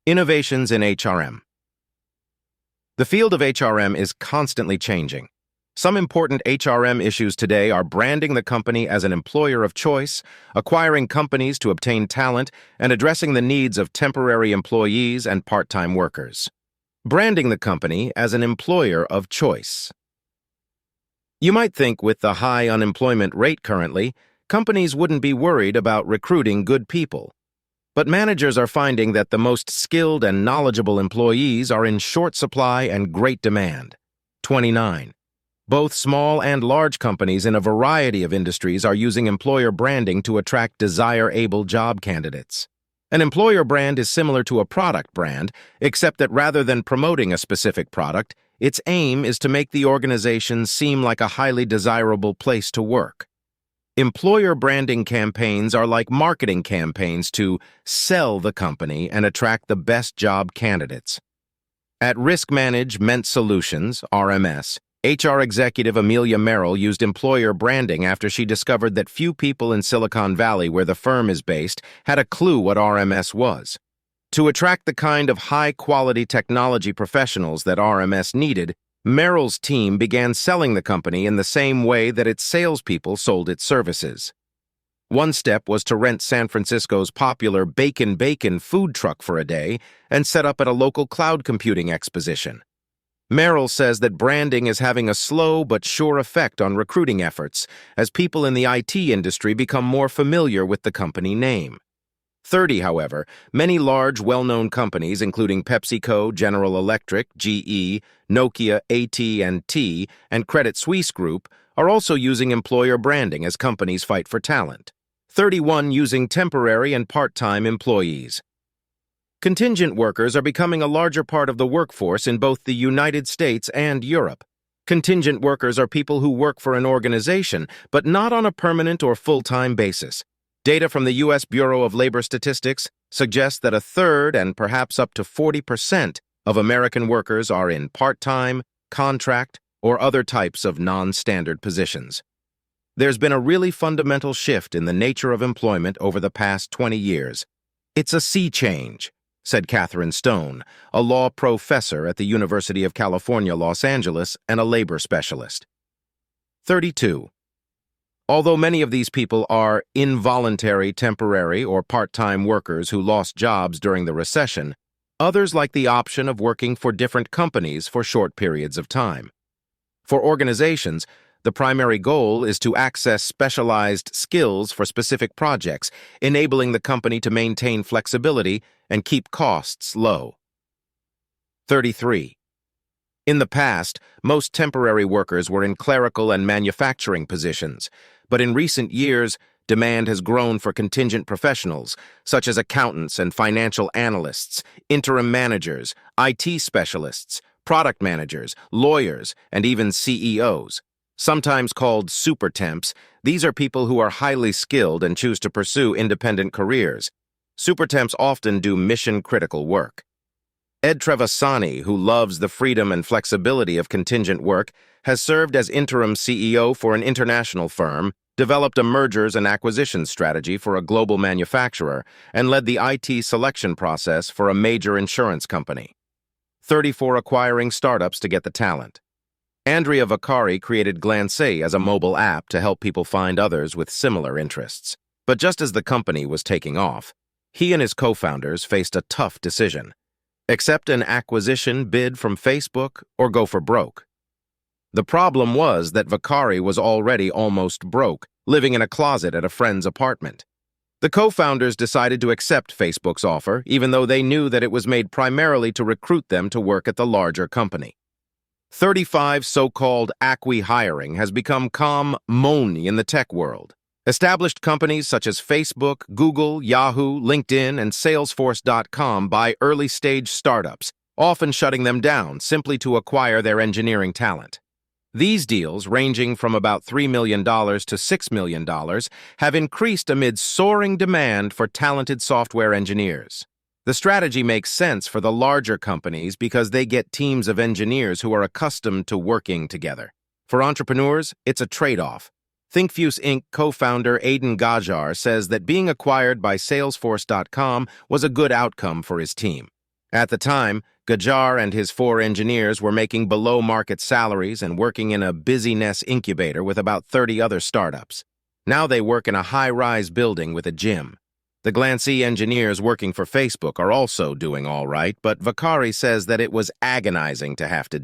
Innovations in HRM. The field of HRM is constantly changing. Some important HRM issues today are branding the company as an employer of choice, acquiring companies to obtain talent, and addressing the needs of temporary employees and part-time workers. Branding the company as an employer of choice. You might think with the high unemployment rate currently, companies wouldn't be worried about recruiting good people. But managers are finding that the most skilled and knowledgeable employees are in short supply and great demand. 29. Both small and large companies in a variety of industries are using employer branding to attract desire-able job candidates. An employer brand is similar to a product brand, except that rather than promoting a specific product, its aim is to make the organization seem like a highly desirable place to work. Employer branding campaigns are like marketing campaigns to sell the company and attract the best job candidates. At Risk Management Solutions, RMS, HR executive Amelia Merrill used employer branding after she discovered that few people in Silicon Valley, where the firm is based, had a clue what RMS was. To attract the kind of high-quality technology professionals that RMS needed, Merrill's team began selling the company in the same way that its salespeople sold its services. One step was to rent San Francisco's popular Bacon food truck for a day and set up at a local cloud computing exposition. Merrill says that branding is having a slow but sure effect on recruiting efforts as people in the IT industry become more familiar with the company name. 30, however, many large, well-known companies, including PepsiCo, General Electric, GE, Nokia, AT&T, and Credit Suisse Group, are also using employer branding as companies fight for talent. 31 using temporary and part-time employees. Contingent workers are becoming a larger part of the workforce in both the United States and Europe. Contingent workers are people who work for an organization, but not on a permanent or full-time basis. Data from the U.S. Bureau of Labor Statistics suggests that a third and perhaps up to 40% of American workers are in part-time, contract, or other types of non-standard positions. There's been a really fundamental shift in the nature of employment over the past 20 years. It's a sea change, said Catherine Stone, a law professor at the University of California, Los Angeles, and a labor specialist. 32. Although many of these people are involuntary, temporary, or part-time workers who lost jobs during the recession, others like the option of working for different companies for short periods of time. For organizations, the primary goal is to access specialized skills for specific projects, enabling the company to maintain flexibility and keep costs low. 33. In the past, most temporary workers were in clerical and manufacturing positions, but in recent years, demand has grown for contingent professionals, such as accountants and financial analysts, interim managers, IT specialists, product managers, lawyers, and even CEOs. Sometimes called super temps, these are people who are highly skilled and choose to pursue independent careers. Super temps often do mission-critical work. Ed Trevisani, who loves the freedom and flexibility of contingent work, has served as interim CEO for an international firm, developed a mergers and acquisitions strategy for a global manufacturer, and led the IT selection process for a major insurance company. 34 acquiring startups to get the talent. Andrea Vaccari created Glancé as a mobile app to help people find others with similar interests. But just as the company was taking off, he and his co-founders faced a tough decision. Accept an acquisition bid from Facebook or go for broke. The problem was that Vaccari was already almost broke, living in a closet at a friend's apartment. The co-founders decided to accept Facebook's offer, even though they knew that it was made primarily to recruit them to work at the larger company. 35 so-called acqui-hiring has become common in the tech world. Established companies such as Facebook, Google, Yahoo, LinkedIn, and Salesforce.com buy early-stage startups, often shutting them down simply to acquire their engineering talent. These deals, ranging from about $3 million to $6 million, have increased amid soaring demand for talented software engineers. The strategy makes sense for the larger companies because they get teams of engineers who are accustomed to working together. For entrepreneurs, it's a trade-off. ThinkFuse Inc. co-founder Aidan Gajar says that being acquired by Salesforce.com was a good outcome for his team. At the time, Gajar and his 4 engineers were making below-market salaries and working in a busyness incubator with about 30 other startups. Now they work in a high-rise building with a gym. The glancy engineers working for Facebook are also doing all right, but Vakari says that it was agonizing to have to